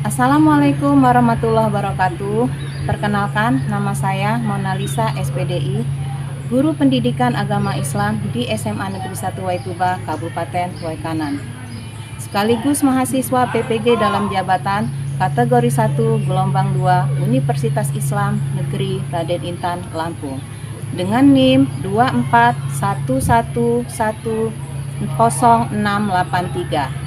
Assalamualaikum warahmatullahi wabarakatuh. Perkenalkan, nama saya Mona Lisa SPDI, Guru Pendidikan Agama Islam di SMA Negeri 1 Waituba, Kabupaten Waikanan. Sekaligus mahasiswa PPG dalam jabatan kategori 1 gelombang 2 Universitas Islam Negeri Raden Intan, Lampung. Dengan NIM 241110683.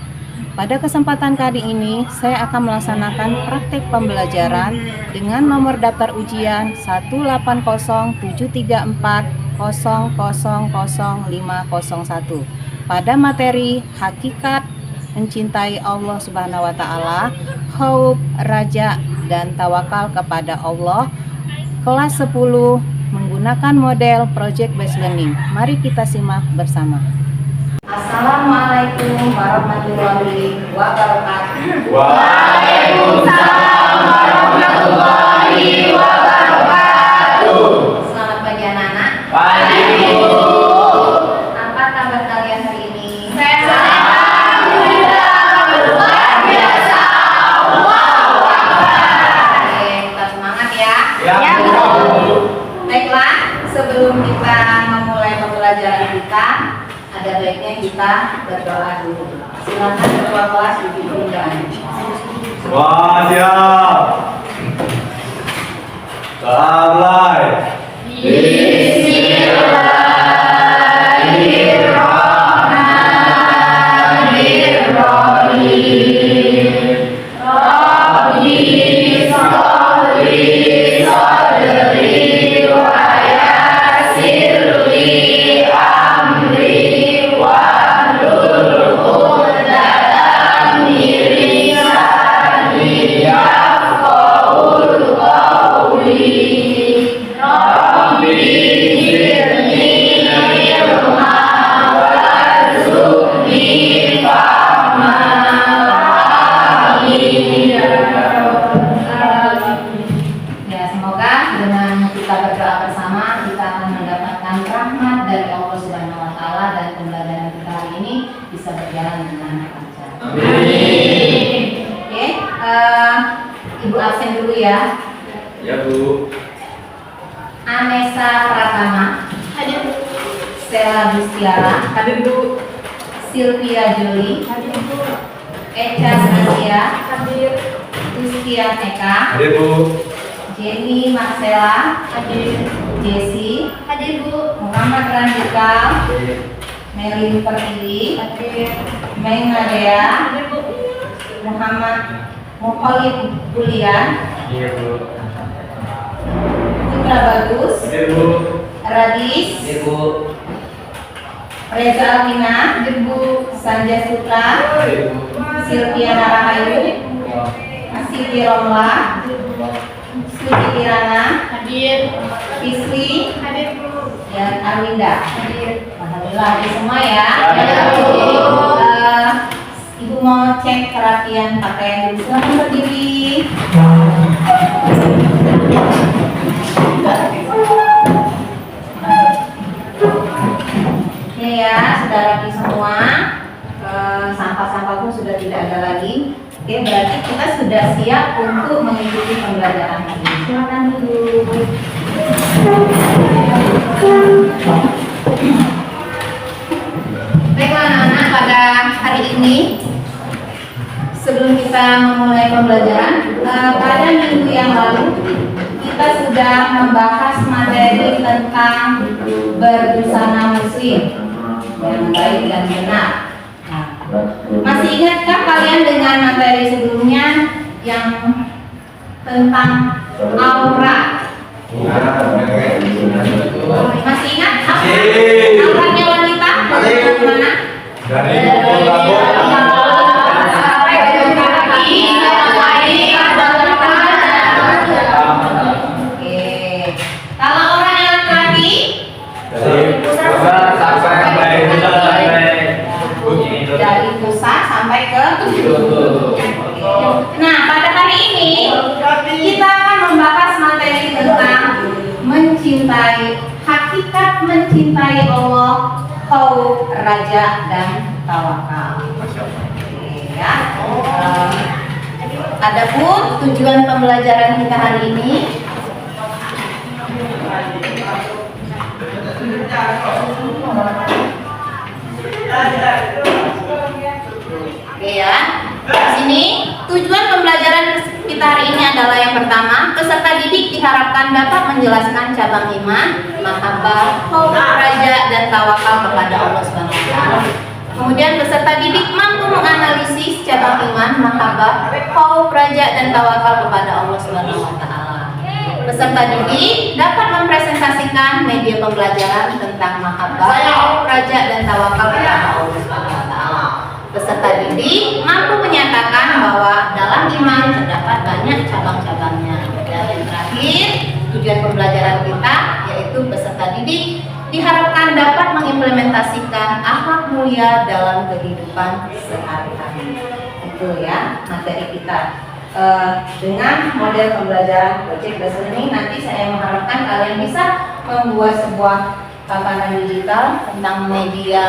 Pada kesempatan kali ini, saya akan melaksanakan praktek pembelajaran dengan nomor daftar ujian 1807340000501 pada materi Hakikat Mencintai Allah Subhanahu wa Ta'ala, Khauf, Raja, dan Tawakal kepada Allah, kelas 10 menggunakan model Project Based Learning. Mari kita simak bersama. Assalamualaikum warahmatullahi wabarakatuh. Waalaikumsalam warahmatullahi wabarakatuh. Selamat pagi anak-anak. Pagi Bu. Apa kabar kalian hari ini? Alhamdulillah luar biasa. Allahu Akbar. Oke, kita semangat ya. Ya Bu. Baiklah, sebelum kita memulai pembelajaran kita, ada baiknya kita berdoa dulu. Silakan ketua kelas duduk dulu. Wah, siap. Mulai. Bismillahirrahmanirrahim. Rabbi sholli sadri wa yassir li amri wahlul 'uqdatam min lisani yafqahul qawli. Rabbi zidni ilma warzuqni fahma. Amin ya rabbal alamin. Ya, semoga dengan kita berdoa bersama kita akan mendapatkan rahmat dari Allah Subhanahu wa Ta'ala dan pembelajaran kita hari ini bisa berjalan dengan lancar. Amin. Oke, Ibu absen dulu ya. Ya Bu. Anessa Pratama, Hadir Bu. Stella Bustiara, Hadir Bu. Sylvia Juli, Hadir Bu. Echa Nasia, Hadir. Tustian Eka, Hadir Bu. Jenny Marcella, Hadir. Jessie, Hadir Bu. Muhammad Randika, Melin Pertiwi, Hadir. Meng Nadea, Hadir Bu. Muhammad Mukholid Bulian, Hadir Bu. Putra Bagus, Hadir Bu. Radis, Hadir Bu. Reza Alvina, Hadir Bu. Sanja Sutra, Hadir Bu. Sylvia Narahayu, Siti Romla, Suci Kirana, Hadir. Isli, Hadir Bu. dan Arwinda. Hadir. Alhamdulillah hadir semua ya. Ya, Bu. Ibu mau cek perapian pakaian dulu. Silakan berdiri. Oke ya, sudah rapi semua. Sampah-sampah pun sudah tidak ada lagi. Oke, berarti kita sudah siap untuk mengikuti pembelajaran hari ini. Silakan duduk. Baiklah anak-anak, pada hari ini sebelum kita memulai pembelajaran, pada minggu yang lalu kita sudah membahas materi tentang berbusana muslim yang baik dan benar. Nah, masih ingatkah kalian dengan materi sebelumnya yang tentang aurat? Masih ingat apa? Auratnya wanita bagaimana? Dari rambut. Sampai ujung kaki, sampai Oke. Kalau orangnya laki-laki, Dari pusat sampai begini. dari pusat sampai ke ujung. Nah, pada hari ini kita akan membahas materi tentang mencintai, hakikat mencintai Allah, khauf, raja, dan tawakal. Masya Allah. Oke, ya. Adapun tujuan pembelajaran kita hari ini oke ya. Di sini tujuan pembelajaran kita hari ini adalah yang pertama, peserta didik diharapkan dapat menjelaskan cabang iman, mahabbah, khauf, raja, dan tawakal kepada Allah Subhanahu wa taala. Kemudian peserta didik mampu menganalisis cabang iman, mahabbah, khauf, raja, dan tawakal kepada Allah Subhanahu wa taala. Peserta didik dapat mempresentasikan media pembelajaran tentang mahabbah, khauf, raja, dan tawakal kepada Allah Subhanahu wa taala. Peserta didik mampu menyatakan bahwa dalam iman terdapat banyak cabang-cabangnya. Dan yang terakhir, tujuan pembelajaran kita yaitu peserta didik diharapkan dapat mengimplementasikan akhlak mulia dalam kehidupan sehari-hari. Itu ya materi kita. Dengan model pembelajaran project based learning, nanti saya mengharapkan kalian bisa membuat sebuah tatanan digital tentang media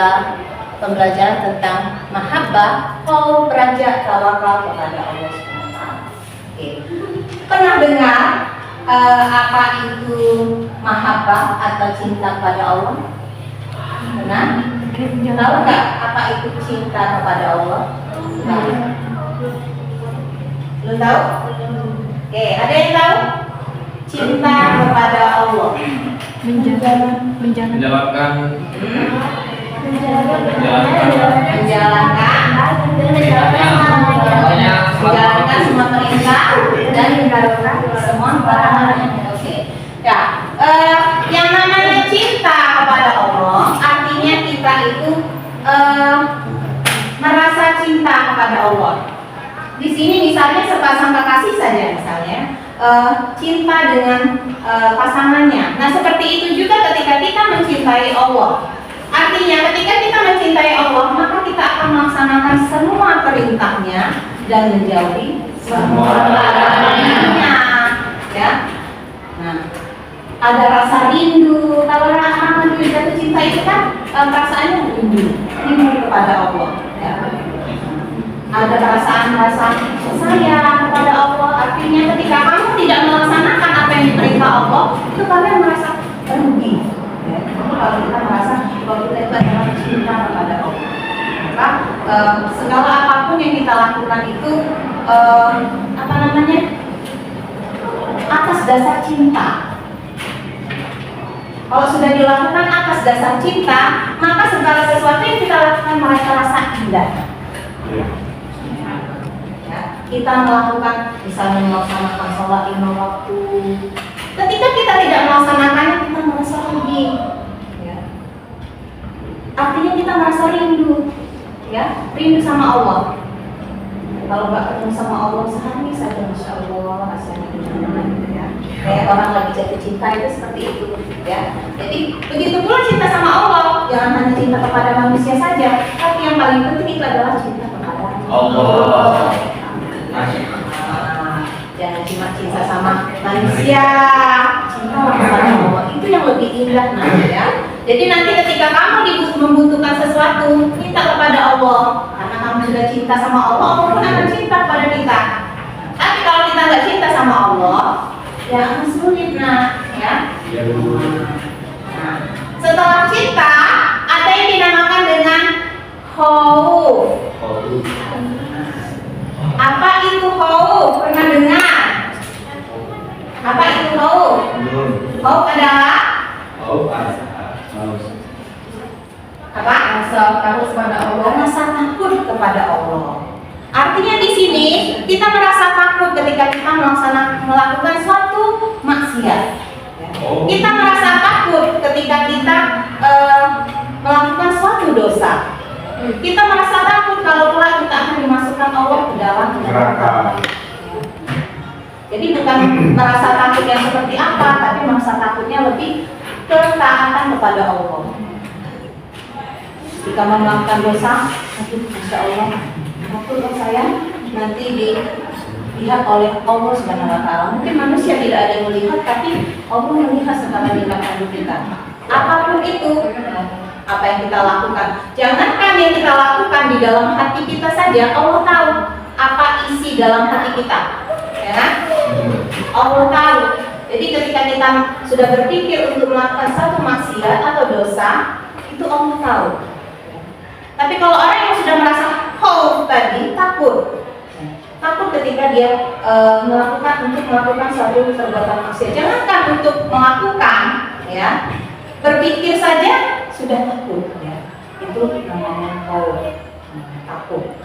pembelajaran tentang mahabbah, khauf, raja, tawakal kepada Allah SWT. Oke. Pernah dengar apa itu mahabbah atau cinta kepada Allah? Pernah? Tahu nggak apa itu cinta kepada Allah? Belum tahu? Oke, ada yang tahu? Cinta kepada Allah. Menjalankan semua perintah dan meninggalkan semua larangan. Oke. Ya, yang namanya cinta kepada Allah artinya kita itu merasa cinta kepada Allah. Di sini misalnya sepasang kekasih saja misalnya cinta dengan pasangannya. Nah, seperti itu juga ketika kita mencintai Allah. Artinya ketika kita mencintai Allah, maka kita akan melaksanakan semua perintahnya dan menjauhi semua larangannya. Ya. Nah, ada rasa rindu. Kalau orang jatuh cinta itu kan perasaannya rindu kepada Allah. Ya. Ada perasaan rasa sayang kepada Allah. Artinya ketika kamu tidak melaksanakan apa yang diperintah Allah, itu kalian merasa rugi. Ya. Kalau kita merasa bahwa kita itu adalah cinta kepada Allah, maka segala apapun yang kita lakukan itu atas dasar cinta. Kalau sudah dilakukan atas dasar cinta, maka segala sesuatu yang kita lakukan merasa rasa indah. Ya, kita melakukan misalnya melaksanakan sholat lima waktu. Ketika kita tidak melaksanakannya, kita merasa rugi. Ya. Artinya kita merasa rindu, ya, rindu sama Allah. Kalau nggak ketemu sama Allah sehari saja, masya Allah, rasanya gimana gitu ya. Kayak orang lagi jatuh cinta itu seperti itu, ya. Jadi begitu pula cinta sama Allah, jangan hanya cinta kepada manusia saja, tapi yang paling penting itu adalah cinta kepada Allah. Jangan cuma cinta sama manusia, cinta kepada Allah itu yang lebih indah nanti ya. Jadi nanti ketika kamu membutuhkan sesuatu, minta kepada Allah, karena kamu sudah cinta sama Allah, Allah pun akan cinta kepada kita. Tapi kalau kita nggak cinta sama Allah, ya akan sulit nah, ya. Nah, setelah cinta, ada yang dinamakan dengan khauf. Apa itu khauf? Pernah dengar? Apa itu khauf? Khauf adalah apa? Rasa takut kepada Allah. Rasa takut kepada Allah. Artinya di sini kita merasa takut ketika kita melakukan suatu maksiat. Kita merasa takut ketika kita melakukan suatu dosa. Kita merasa takut kalau kelak kita akan dimasukkan Allah ke dalam neraka. Jadi bukan merasa takut yang seperti apa, tapi merasa takutnya lebih ketaatan kepada Allah. Jika melakukan dosa, aduh, masya Allah, takut saya nanti dilihat oleh Allah Subhanahu wa taala. Mungkin manusia tidak ada yang melihat, tapi Allah melihat segala tindakan kita. Apapun itu, apa yang kita lakukan. Jangankan yang kita lakukan di dalam hati kita saja, Allah tahu apa isi dalam hati kita, ya kan? Allah tahu. Jadi ketika kita sudah berpikir untuk melakukan satu maksiat atau dosa, itu Allah tahu. Tapi kalau orang yang sudah merasa khauf tadi, takut ketika dia melakukan suatu perbuatan maksiat. Jangankan untuk melakukan, ya, berpikir saja sudah takut, ya. Itu namanya khauf, takut.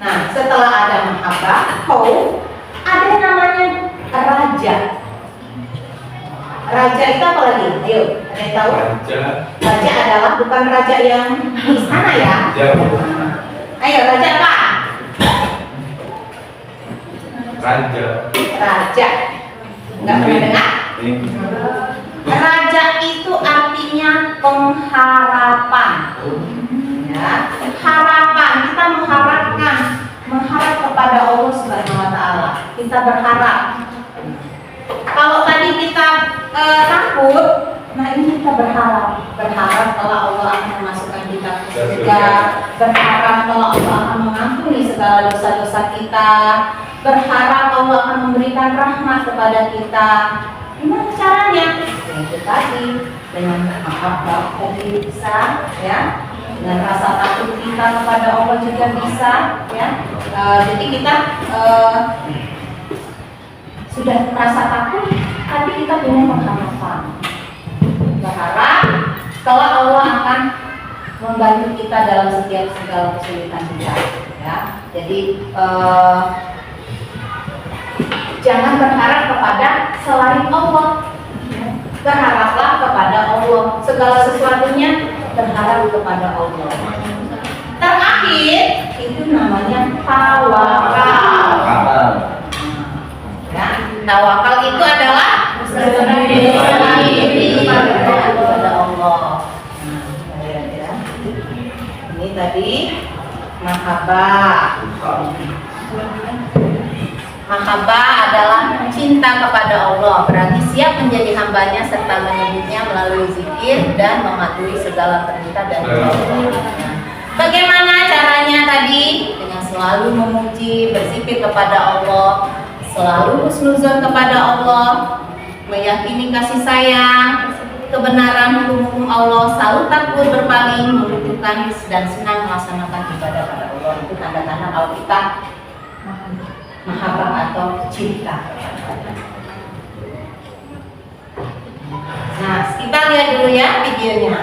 Nah, setelah ada mahabbah, khauf, ada namanya raja. Raja itu apa lagi? Ayo, ada yang tahu? Raja adalah bukan raja yang di sana, ya. Ayo, raja apa? Raja. Enggak pernah dengar? Raja itu artinya pengharapan. Ya, harapan. Kita mengharap kepada Allah Subhanahu wa taala. Kita berharap. Kalau tadi kita takut, nah ini kita berharap kalau Allah akan memasukkan kita ke surga, berharap kalau Allah akan mengampuni segala dosa-dosa kita, berharap Allah akan memberikan rahmat kepada kita. Gimana caranya? Ya, itu tadi dengan mahabbah tadi bisa, ya. Dengan rasa takut kita kepada Allah juga bisa, ya. Jadi kita sudah merasa takut, tapi kita punya pengharapan. Berharap kalau Allah akan membantu kita dalam setiap segala kesulitan kita, ya. Jadi jangan berharap kepada selain Allah. Berharaplah kepada Allah. Segala sesuatunya berharap kepada Allah. Terakhir itu namanya tawakal. Ya, tawakal itu adalah berserah diri kepada Allah. Ya. Ini tadi mahabbah. Mahabbah adalah cinta kepada Allah, berarti siap menjadi hambanya serta menyebutnya melalui zikir dan mematuhi segala perintah dan larangan. Bagaimana caranya tadi? Dengan selalu memuji, berzikir kepada Allah, selalu husnuzon kepada Allah, meyakini kasih sayang, kebenaran hukum Allah, selalu takut berpaling, membutuhkan dan senang melaksanakan ibadah pada Allah. Itu tanda-tanda kalau kita mahabbah atau cinta. Nah, kita lihat dulu ya videonya.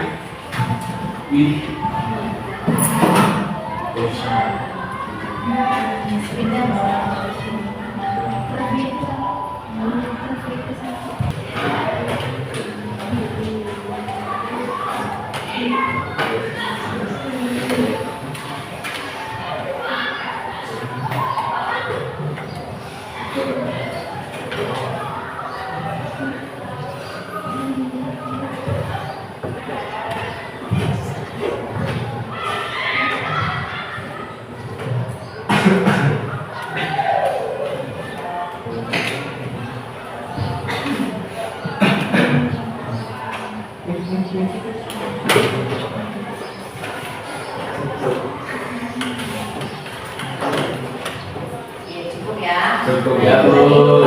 Cukup ya. ya, Bu.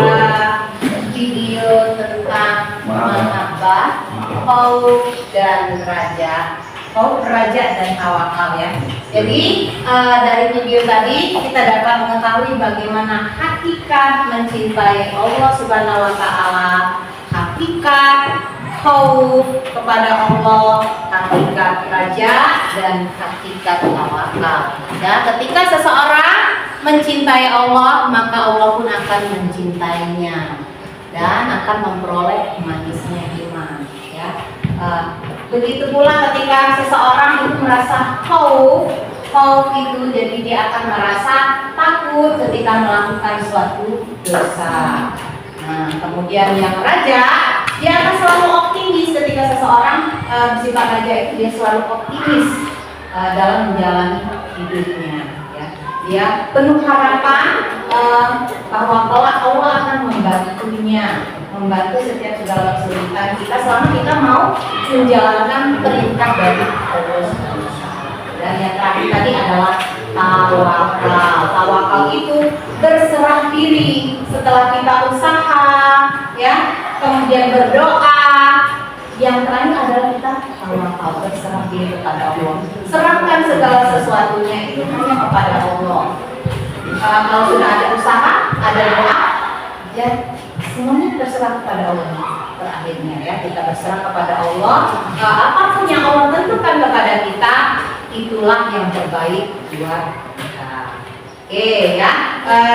Video tentang mahabbah, khauf dan raja. Khauf, raja dan tawakal ya. Jadi dari video tadi kita dapat mengetahui bagaimana hakikat mencintai Allah Subhanahu wa taala, hakikat khauf kepada Allah, hakikat raja dan hakikat tawakal. Ya, ketika seseorang mencintai Allah, maka Allah pun akan mencintainya dan akan memperoleh manisnya iman. Ya, begitu pula ketika seseorang itu merasa khauf itu, jadi dia akan merasa takut ketika melakukan suatu dosa. Nah, kemudian yang raja, dia akan selalu optimis ketika seseorang bersifat raja itu, dia selalu optimis dalam menjalani hidupnya. Ya, penuh harapan bahwa Allah akan membantu setiap segala kesulitan kita selama kita mau menjalankan perintah dari Allah. Dan yang terakhir tadi adalah Tawakal. Tawakal itu berserah diri setelah kita usaha, ya, kemudian berdoa. Yang terakhir adalah kita tawakal, berserah diri kepada Allah. Serahkan segala sesuatunya itu hanya kepada Allah. Kalau sudah ada usaha, ada doa, ya semuanya terserah kepada Allah. Terakhirnya ya kita berserah kepada Allah. Apapun yang Allah tentukan kepada kita, itulah yang terbaik buat kita. Oke ya.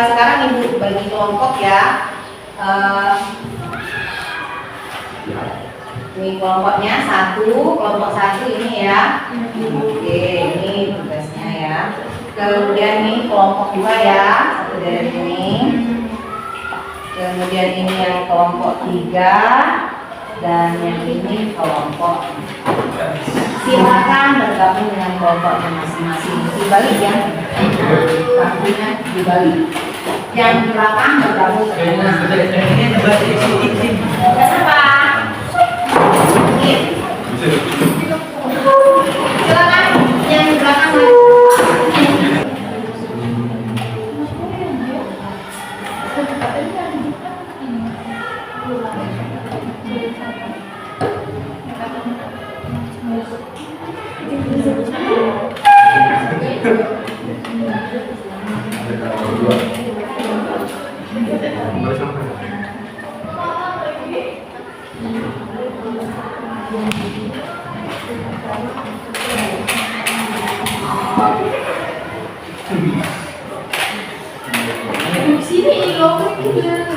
Sekarang ibu bagi kelompok ya. Ini kelompoknya kelompok satu ini ya. Oke, ini tugasnya ya. Kemudian ini kelompok 2 ya, satu dari ini. Kemudian ini yang kelompok 3 dan yang ini kelompok. Silakan bergabung dengan kelompoknya masing-masing. Dibalik ya, kartunya dibalik. Yang belakang bergabung dengan. Kenapa? Silakan yang belakang lagi. Sini logo dia.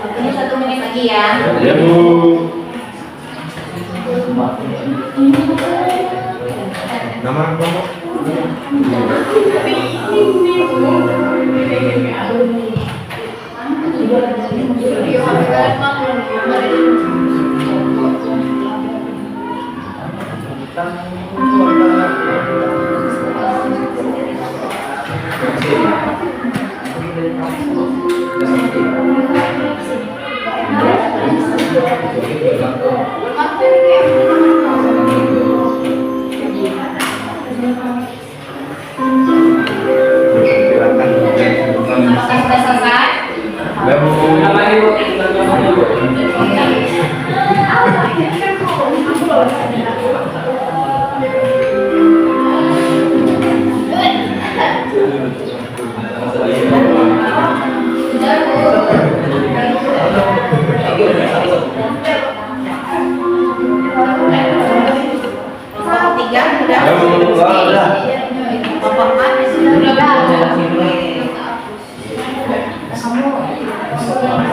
Waktunya 1 menit lagi ya. Ya Bu. Nama kelompok? Sudah selesai? Ya, Bu. Kelompok 3 sudah? Ya, Bu. Udah. Kelompok 4 sudah?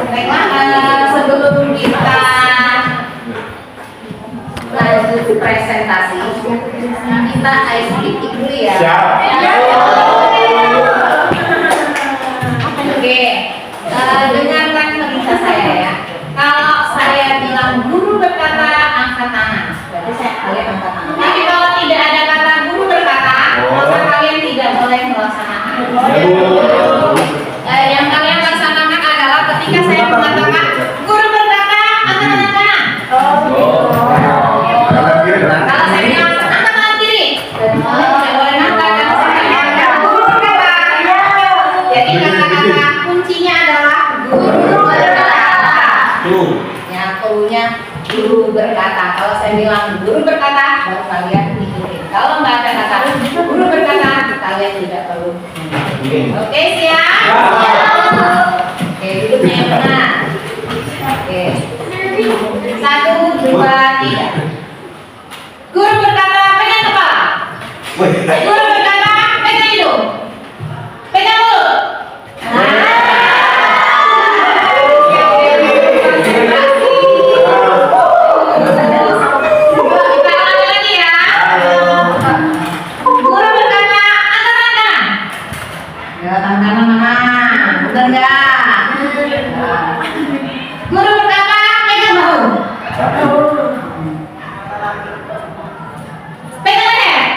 Baiklah, sebelum kita lanjut presentasi, kita ice breaking dulu ya. Siap. Oke, dengarkan cerita saya ya. Kalau saya bilang guru berkata, angkat tangan. Berarti kalian angkat tangan. Tapi kalau tidak ada kata guru berkata, maka kalian tidak boleh melaksanakan. Ya, Bu. Yang kalian laksanakan adalah ketika saya mengatakan guru berkata, angkat tangan kanan. Kanan kiri. Kalau saya bilang angkat tangan kiri, tidak boleh angkat. Kalau saya bilang guru berkata, jadi kata-kata kuncinya adalah guru berkata. Ya, klunya guru berkata. Kalau saya bilang guru berkata, baru kalian ikutin. Kalau nggak ada kata guru berkata, kalian tidak perlu. Oke, siap? Oke, duduknya yang benar. Oke. 1, 2, 3. Guru berkata, pegang kepala. Guru berkata, pegang hidung. Pegang mulut. Kita ulangi lagi ya. Guru berkata, angkat tangan. Ya, tangan kanan mana? Benar enggak? Guru berkata, pegang bahu. Pegang leher.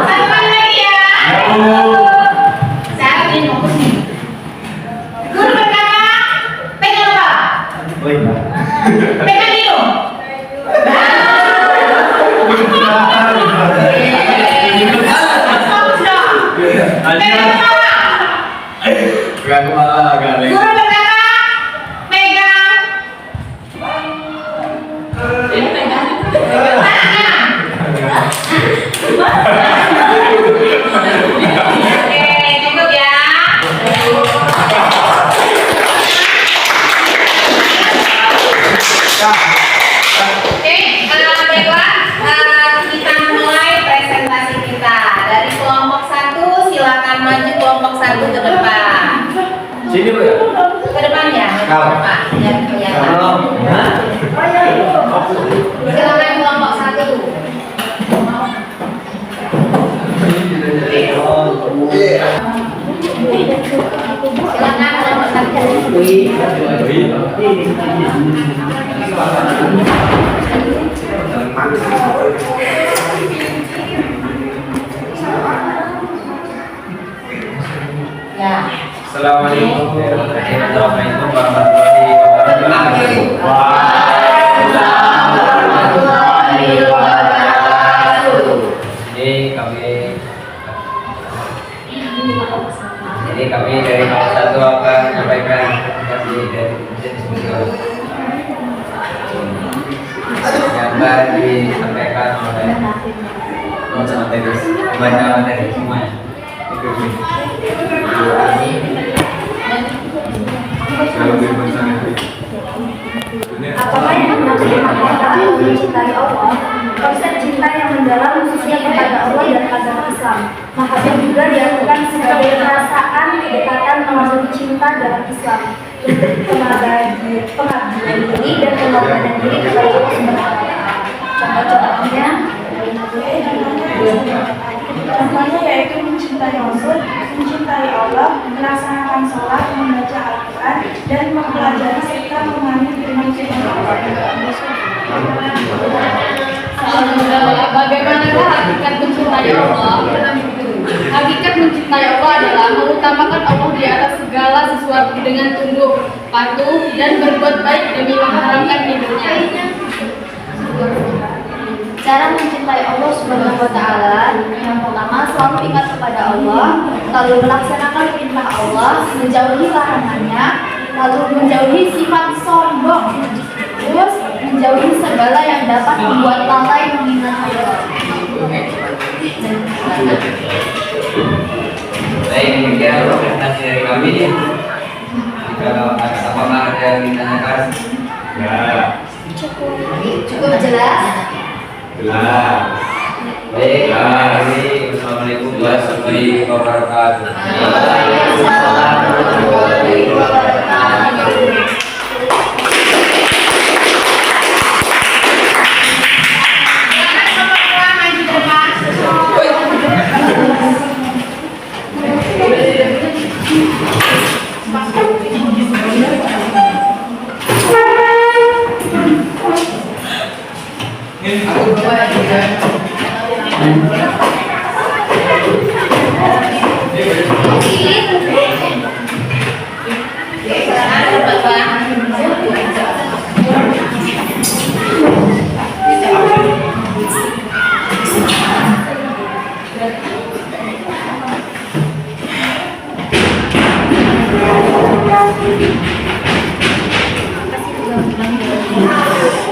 Satu kali lagi ya. Saya ingin fokus nih. Guru berkata, pegang kepala. Pegang hidung. Fokus dong. Pegang kepala. Guru berkata, pegang Oke, cukup ya. Oke, baiklah, kita mulai presentasi kita. Dari kelompok 1, silakan maju kelompok 1 ke depan. Sini, Bu, ya. Ke depan ya, ke depan. Biar kelihatan. Silakan kelompok 1. Silakan kelompok 1. Ya. Assalamualaikum warahmatullahi wabarakatuh. Jadi kami dari kelompok 1 akan menyampaikan presentasi dari jenis berikut. Gambar disampaikan oleh baca dari semuanya. Apakah yang mencintai Allah? Konsep cinta yang mendalam khususnya kepada Allah dan agama Islam. Maka juga dilakukan sebagai perasaan kedekatan melalui cinta dalam Islam, pengabdian diri dan pengorbanan diri kepada Allah Subhanahu wa Ta'ala. Contoh-contohnya, contohnya yaitu mencintai Rasul, mencintai Allah, melaksanakan sholat, membaca Al-Quran, dan mempelajari serta memahami firman Allah. Bagaimanakah hakikat mencintai Allah? Hakikat mencintai Allah adalah mengutamakan Allah di atas segala sesuatu dengan tunduk, patuh, dan berbuat baik demi mengharamkan ridhonya. Cara mencintai Allah Subhanahu wa taala, yang pertama selalu ingat kepada Allah, lalu melaksanakan perintah Allah, menjauhi larangannya, lalu menjauhi sifat sombong, terus menjauhi segala yang dapat membuat lalai mengingat Allah. Baik, demikian presentasi dari kami. Jika ada apakah ada yang ditanyakan? Ya. Cukup jelas? Jelas. Baik, Assalamualaikum warahmatullahi wabarakatuh. Waalaikumsalam warahmatullahi wabarakatuh.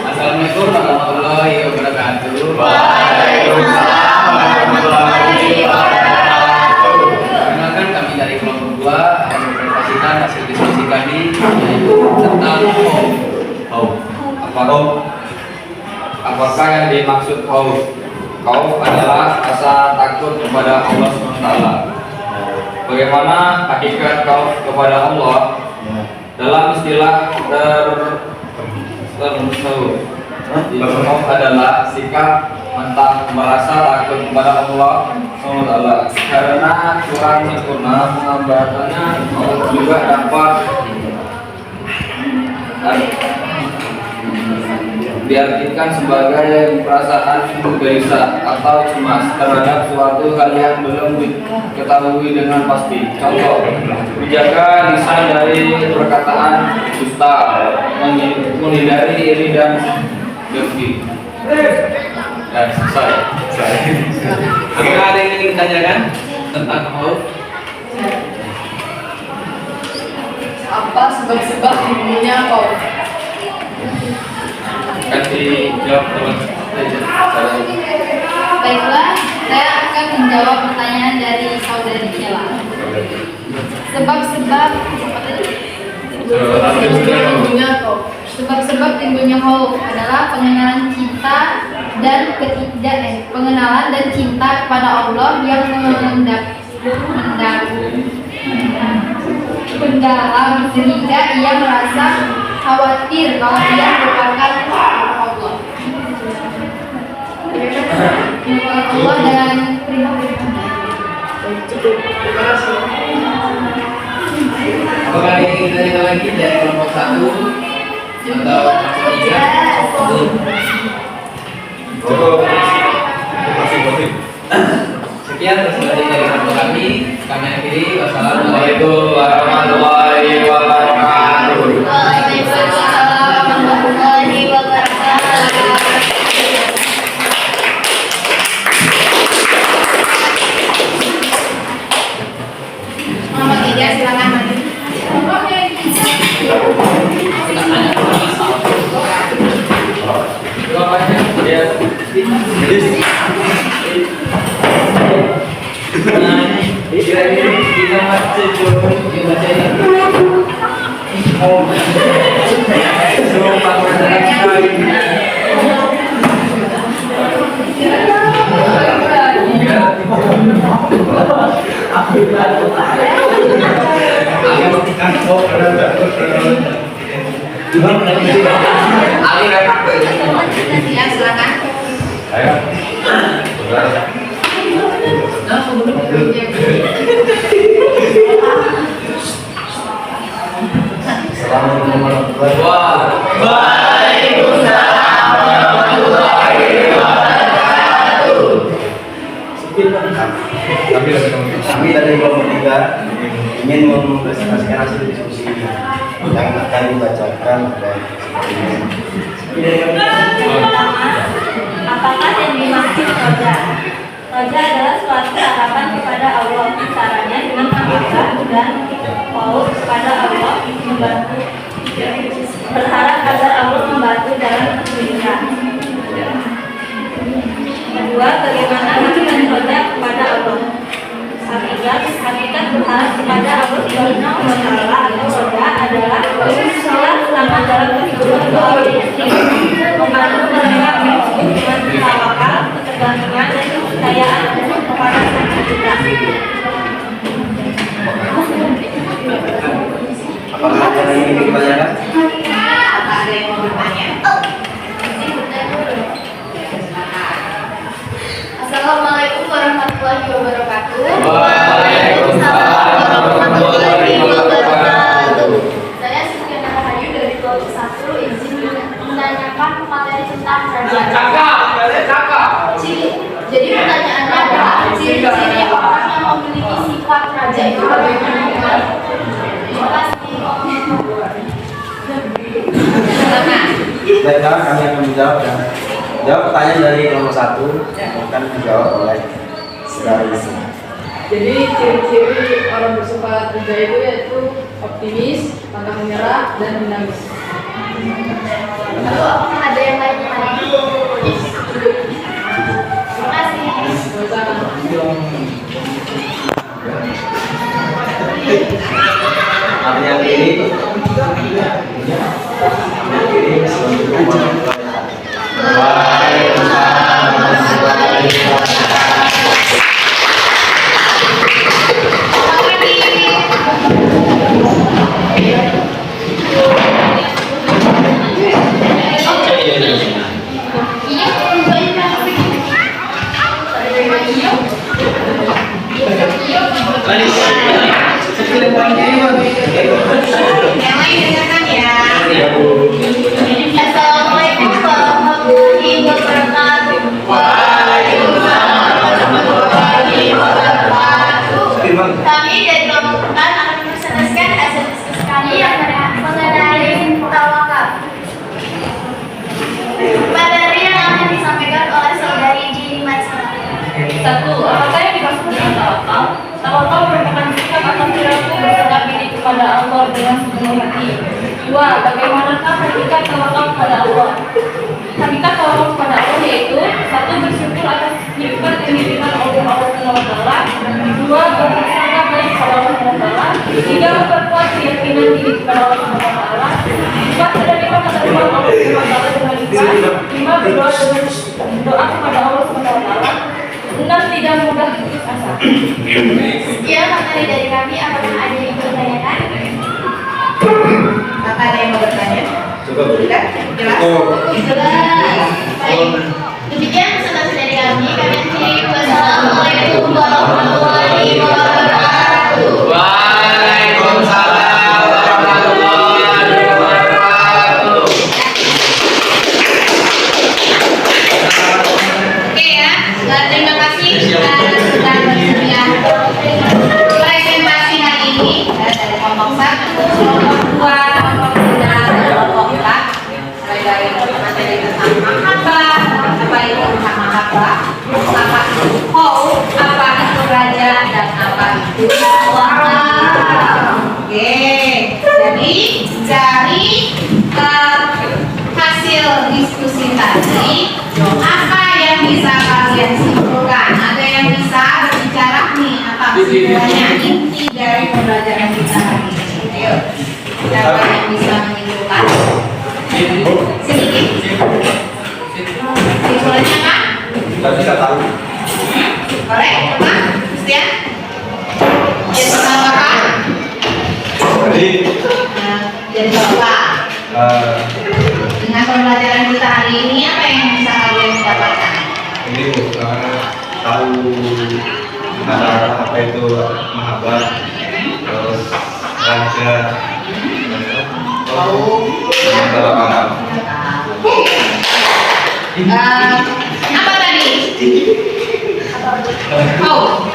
Assalamualaikum warahmatullahi wabarakatuh. Waalaikumsalam warahmatullahi wabarakatuh. Perkenalkan kami dari kelompok 2 akan mempresentasikan hasil diskusi kami yaitu tentang khauf. Apakah yang dimaksud khauf? Khauf adalah rasa takut kepada Allah SWT. Bagaimana hakikat khauf kepada Allah? Dalam istilah tertentu, khauf adalah sikap mentah merasa takut kepada Allah SWT karena kurang sempurna pengambatannya, juga dapat diartikan sebagai perasaan gelisah atau cemas terhadap suatu hal yang belum diketahui dengan pasti. Contoh, menjaga lisan dari perkataan dusta, menghindari iri dan dengki. Dan selesai. Apakah ada yang ingin ditanyakan tentang khauf? Apa sebab-sebab timbulnya khauf? Akan dijawab teman. Baiklah, saya akan menjawab pertanyaan dari saudari Sheila. Sebab-sebab Sebab-sebab timbulnya khauf adalah pengenalan cinta dan pengenalan dan cinta kepada Allah yang mendalam sehingga ia merasa khawatir kalau ia merupakan Allah. Allah dan perintah-perintahnya. Apakah ada yang ingin ditanya lagi dari kelompok 1 atau kelompok 3? Cukup. Masih. Sekian presentasi dari kelompok kami. Kami akhiri. Wassalamualaikum warahmatullahi wabarakatuh. Waalaikumsalam warahmatullahi wabarakatuh. Mama Geja, silakan maju. Jawabannya ya. Kita masih jauh bacanya. Sumpah beneran sekali. Ya, silakan. Ayo. Assalamualaikum warahmatullahi wabarakatuh. Waalaikumsalam warahmatullahi wabarakatuh. Kami dari kelompok 3 ingin mempresentasikan hasil diskusi yang akan dibacakan oleh Apakah roja. Roja adalah suatu harapan kepada Allah. Caranya dengan mahabbah dan khauf kepada Allah, membantu berharap agar Allah membantu dalam kesulitan. Kedua, bagaimana hakikat roja kepada Allah. Hakikat berharap kepada Allah Subhanahu wa Ta'ala atau roja adalah sholat selama dalam kehidupan doa membantu mereka dengan tawakal, ketergantungan dan kepercayaan kepada Sang Pencipta. Apakah ada yang ingin ditanyakan? Ada yang mau bertanya? Assalamualaikum warahmatullahi wabarakatuh. Waalaikumsalam warahmatullahi wabarakatuh. Saya Sufiana Rahayu dari kelompok 1 izin menanyakan materi tentang kerajaan. Jadi pertanyaannya adalah ciri-ciri orang yang memiliki sifat raja itu bagaimana? Terima kasih. Baiklah, kami akan menjawab ya. Jawab pertanyaan dari kelompok 1 akan dijawab oleh saudara Isi. Jadi ciri-ciri orang bersifat raja itu yaitu optimis, pantang menyerah, dan dinamis. Lalu apakah ada yang lain lagi? Terima kasih. Yang ini Waalaikumsalam warahmatullahi wabarakatuh. Assalamualaikum warahmatullahi wabarakatuh. Waalaikumsalam warahmatullahi wabarakatuh. Kami dari kelompok 4 akan mempresentasikan hasil diskusi kami yang mengenai tawakal. Materi yang akan disampaikan oleh saudari Jini Matsina. 1. Apakah yang dimaksud dengan tawakal? Tawakal merupakan sikap atau perilaku berserah diri kepada Allah dengan sepenuh hati. 2. Bagaimanakah hakikat tawakal kepada Allah? Hakikat tawakal kepada Allah yaitu 1. Bersyukur atas nikmat yang diberikan oleh Allah SWT. 2. Bersangka baik kepada Allah SWT. 3. Memperkuat keyakinan diri kepada Allah SWT. 4. Menerima ketentuan Allah SWT dengan ikhlas. 5. Berdoa dengan doa kepada Allah SWT. 6. Tidak mudah putus asa. Sekian materi dari kami. Apakah ada yang bertanyakan? Apakah ada yang mau bertanya? Cukup. Sudah? Jelas? Jelas. Baik. Demikian presentasi dari kami. Kami akhiri. Wassalamualaikum warahmatullahi wabarakatuh. Waalaikumsalam warahmatullahi wabarakatuh. Oke ya, terima kasih sudah bersedia presentasi hari ini dari kelompok 1, kelompok 2, kelompok 3, dan kelompok 4 mulai dari materi tentang mahabbah, apa itu mahabbah, apa itu khauf, apa itu raja, dan apa itu tawakal. Oke, jadi dari hasil diskusi tadi, apa yang bisa kalian simpulkan? Ada yang bisa berbicara nih apa sebenarnya inti dari pembelajaran kita hari ini? Ayo, siapa yang bisa menyimpulkan? Sedikit. Simpulannya kan? Kita bisa tahu. Boleh, coba, Christian. Jadi pertama kan? Jadi Jadi coba. Dengan pembelajaran kita hari ini apa yang bisa kalian dapatkan? ini tahu ada apa itu mahabbah, terus raja, tahu tawakal. Apa tadi? Oh,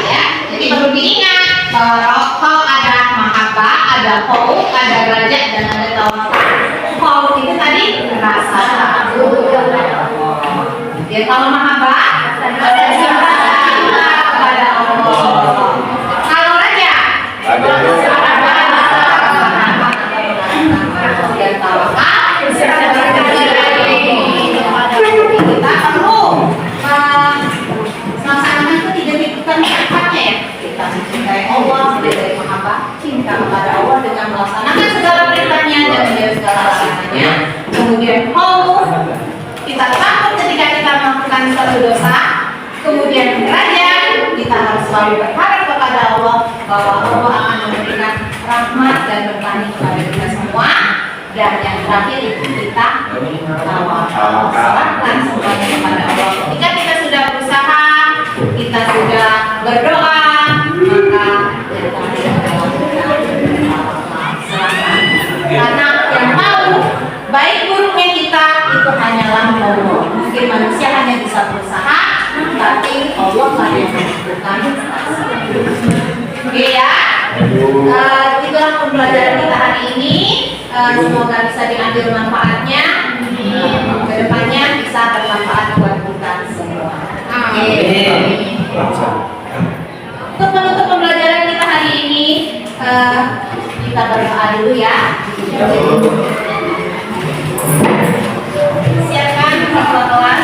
ya. Jadi perlu diingat bahwa rokok ada mahabbah, ada khauf, ada derajat, dan ada tawakal. Khauf itu tadi rasa takut, Kalau mahabbah, rasa cinta kita kepada Allah. Kalau raja, dan tawakal, kita perlu melaksanakan ketiga tuntutan sifatnya ya. Kita mencintai Allah mulai dari mahabbah, cinta kepada Allah dengan melaksanakan segala perintahnya dan menjauhi segala larangannya. Kemudian khauf, kita takut ketika kita melakukan suatu dosa. Kemudian raja, kita harus selalu berharap kepada Allah bahwa Allah akan memberikan rahmat dan berkah kepada kita semua. Dan yang terakhir itu kita tawakal, serahkan semuanya kepada Allah. Ketika kita sudah berusaha, kita sudah berdoa, maka yang terakhir adalah kita serahkan. Karena yang tahu baik buruknya kita itu hanyalah Allah. Mungkin manusia hanya bisa berusaha, tapi Allah lah yang menentukan. Oke ya, itulah pembelajaran kita hari ini. Semoga bisa diambil manfaatnya. Kedepannya bisa bermanfaat buat kita semua. Amin. Untuk menutup pembelajaran kita hari ini, kita berdoa dulu ya. Siapkan kelas.